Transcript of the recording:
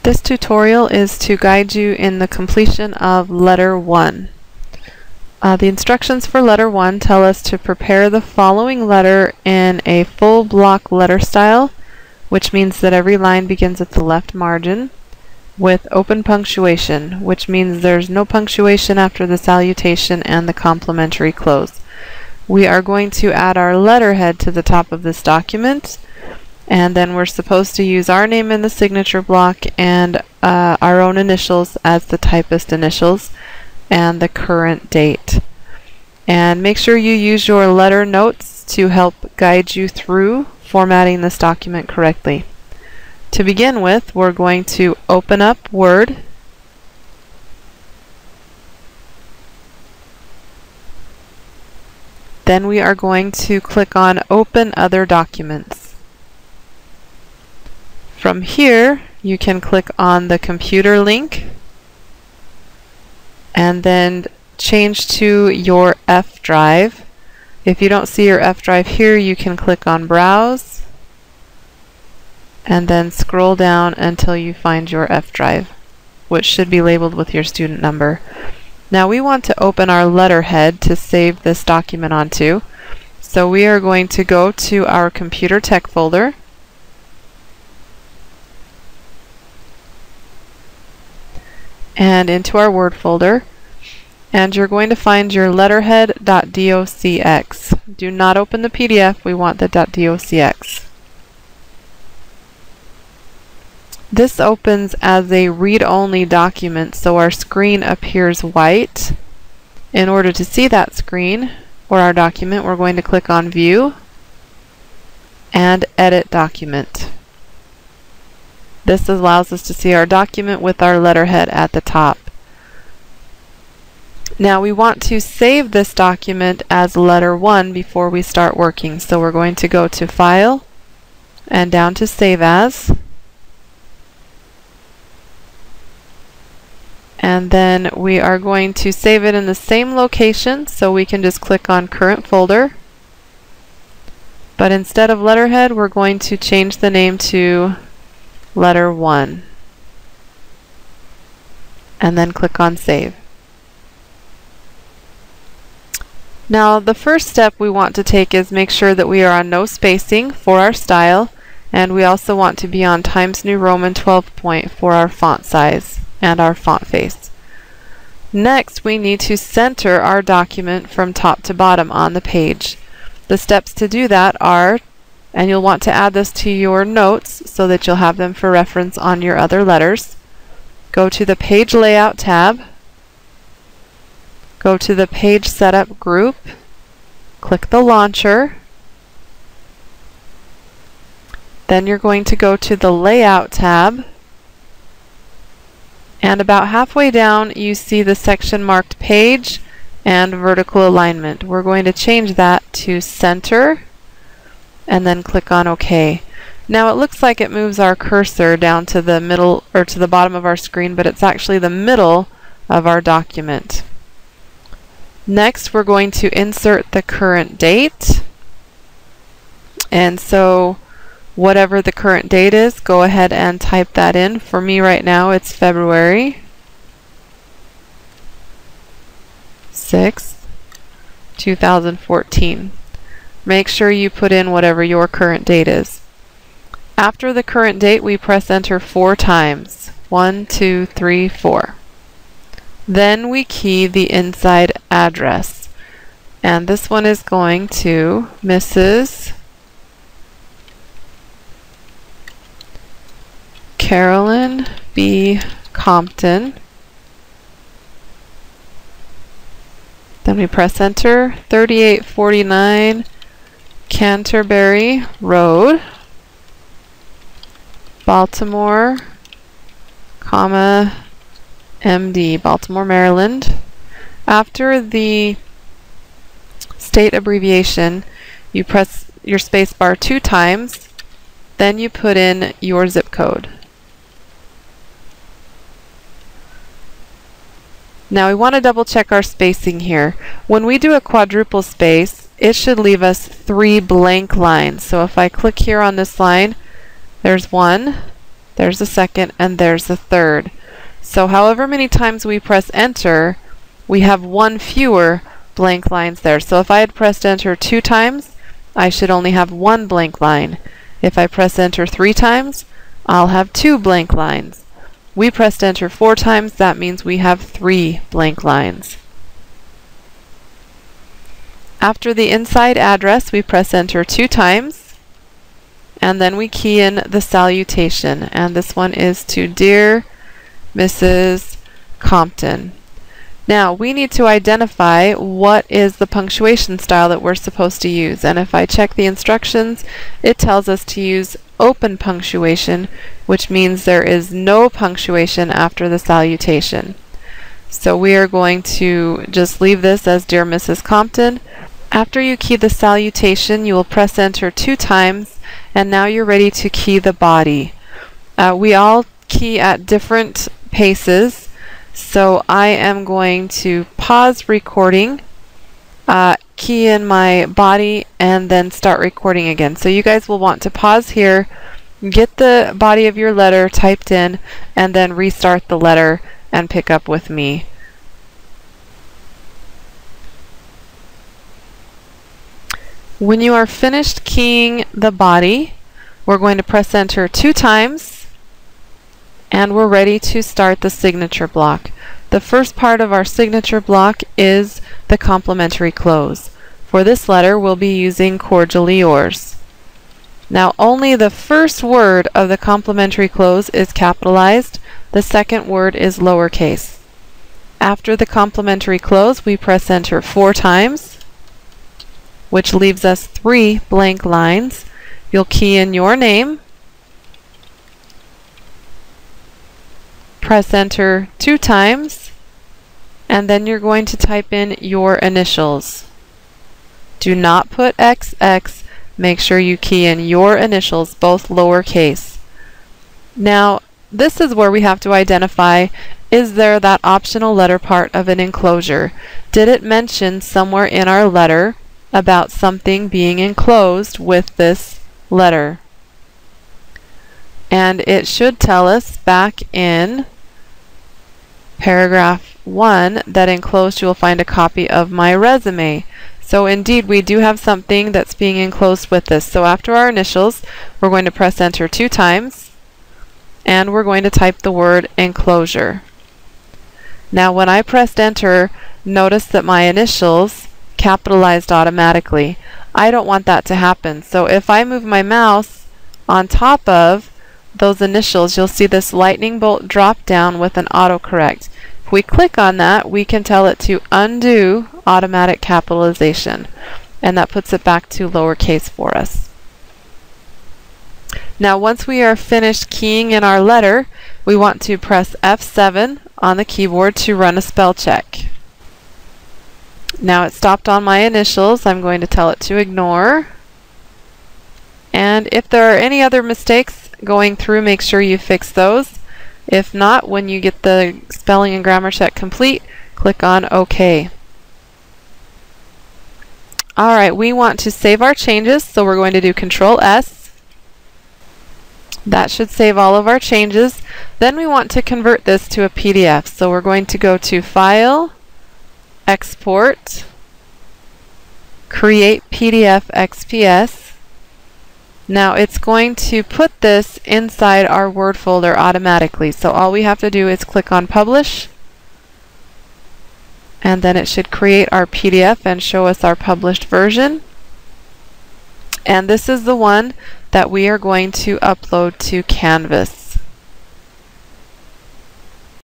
This tutorial is to guide you in the completion of letter 1. The instructions for letter 1 tell us to prepare the following letter in a full block letter style, which means that every line begins at the left margin, with open punctuation, which means there's no punctuation after the salutation and the complimentary close. We are going to add our letterhead to the top of this document, and then we're supposed to use our name in the signature block and our own initials as the typist initials and the current date. And make sure you use your letter notes to help guide you through formatting this document correctly. To begin with, we're going to open up Word, then we are going to click on Open Other Documents. From here, you can click on the computer link and then change to your F drive. If you don't see your F drive here, you can click on Browse and then scroll down until you find your F drive, which should be labeled with your student number. Now we want to open our letterhead to save this document onto, so we are going to go to our Computer Tech folder, and into our Word folder, and you're going to find your letterhead.docx. Do not open the PDF, we want the .docx. This opens as a read-only document, so our screen appears white. In order to see that screen or our document, we're going to click on View and Edit Document. This allows us to see our document with our letterhead at the top. Now we want to save this document as letter 1 before we start working, so we're going to go to File and down to Save As. And then we are going to save it in the same location, so we can just click on Current Folder. But instead of letterhead, we're going to change the name to letter 1. And then click on Save. Now the first step we want to take is make sure that we are on no spacing for our style, and we also want to be on Times New Roman 12 point for our font size and our font face. Next, we need to center our document from top to bottom on the page. The steps to do that are, and you'll want to add this to your notes so that you'll have them for reference on your other letters. Go to the Page Layout tab, go to the Page Setup group, click the launcher, then you're going to go to the Layout tab, and about halfway down you see the section marked Page and Vertical Alignment. We're going to change that to Center and then click on OK. Now it looks like it moves our cursor down to the middle or to the bottom of our screen, but it's actually the middle of our document. Next, we're going to insert the current date, and so whatever the current date is, go ahead and type that in. For me right now, it's February 6th, 2014. Make sure you put in whatever your current date is. After the current date, we press Enter 4 times. 1, 2, 3, 4. Then we key the inside address. And this one is going to Mrs. Carolyn B. Compton. Then we press Enter. 3849 Canterbury Road, Baltimore, comma, MD, Baltimore, Maryland. After the state abbreviation, you press your space bar 2 times, then you put in your zip code. Now we want to double check our spacing here. When we do a quadruple space, it should leave us 3 blank lines. So if I click here on this line, there's 1, there's a second, and there's a third. So however many times we press enter, we have one fewer blank lines there. So if I had pressed enter 2 times, I should only have 1 blank line. If I press enter 3 times, I'll have 2 blank lines. We pressed enter 4 times, that means we have 3 blank lines. After the inside address, we press enter 2 times, and then we key in the salutation, and this one is to Dear Mrs. Compton. Now we need to identify what is the punctuation style that we're supposed to use, and if I check the instructions, it tells us to use open punctuation, which means there is no punctuation after the salutation. So we are going to just leave this as Dear Mrs. Compton. After you key the salutation, you will press enter 2 times, and now you're ready to key the body. We all key at different paces, so I am going to pause recording, key in my body, and then start recording again. So you guys will want to pause here, get the body of your letter typed in, and then restart the letter and pick up with me. When you are finished keying the body, we're going to press enter 2 times, and we're ready to start the signature block. The first part of our signature block is the complimentary close. For this letter, we'll be using Cordially Yours. Now, only the first word of the complimentary close is capitalized. The second word is lowercase. After the complimentary close, we press enter 4 times, which leaves us 3 blank lines. You'll key in your name, press enter 2 times, and then you're going to type in your initials. Do not put XX, make sure you key in your initials, both lowercase. Now, this is where we have to identify, is there that optional letter part of an enclosure? Did it mention somewhere in our letter about something being enclosed with this letter? And it should tell us back in paragraph 1 that enclosed you will find a copy of my resume. So indeed we do have something that's being enclosed with this. So after our initials, we're going to press enter 2 times, and we're going to type the word enclosure. Now when I pressed enter, notice that my initials capitalized automatically. I don't want that to happen. So if I move my mouse on top of those initials, you'll see this lightning bolt drop down with an autocorrect. If we click on that, we can tell it to undo automatic capitalization, and that puts it back to lowercase for us. Now once we are finished keying in our letter, we want to press F7 on the keyboard to run a spell check. Now it stopped on my initials. I'm going to tell it to ignore. And if there are any other mistakes going through, make sure you fix those. If not, when you get the spelling and grammar check complete, click on OK. Alright, we want to save our changes, so we're going to do Control S. That should save all of our changes. Then we want to convert this to a PDF, so we're going to go to File, Export, Create PDF XPS. Now it's going to put this inside our Word folder automatically. So all we have to do is click on Publish, and then it should create our PDF and show us our published version. And this is the one that we are going to upload to Canvas.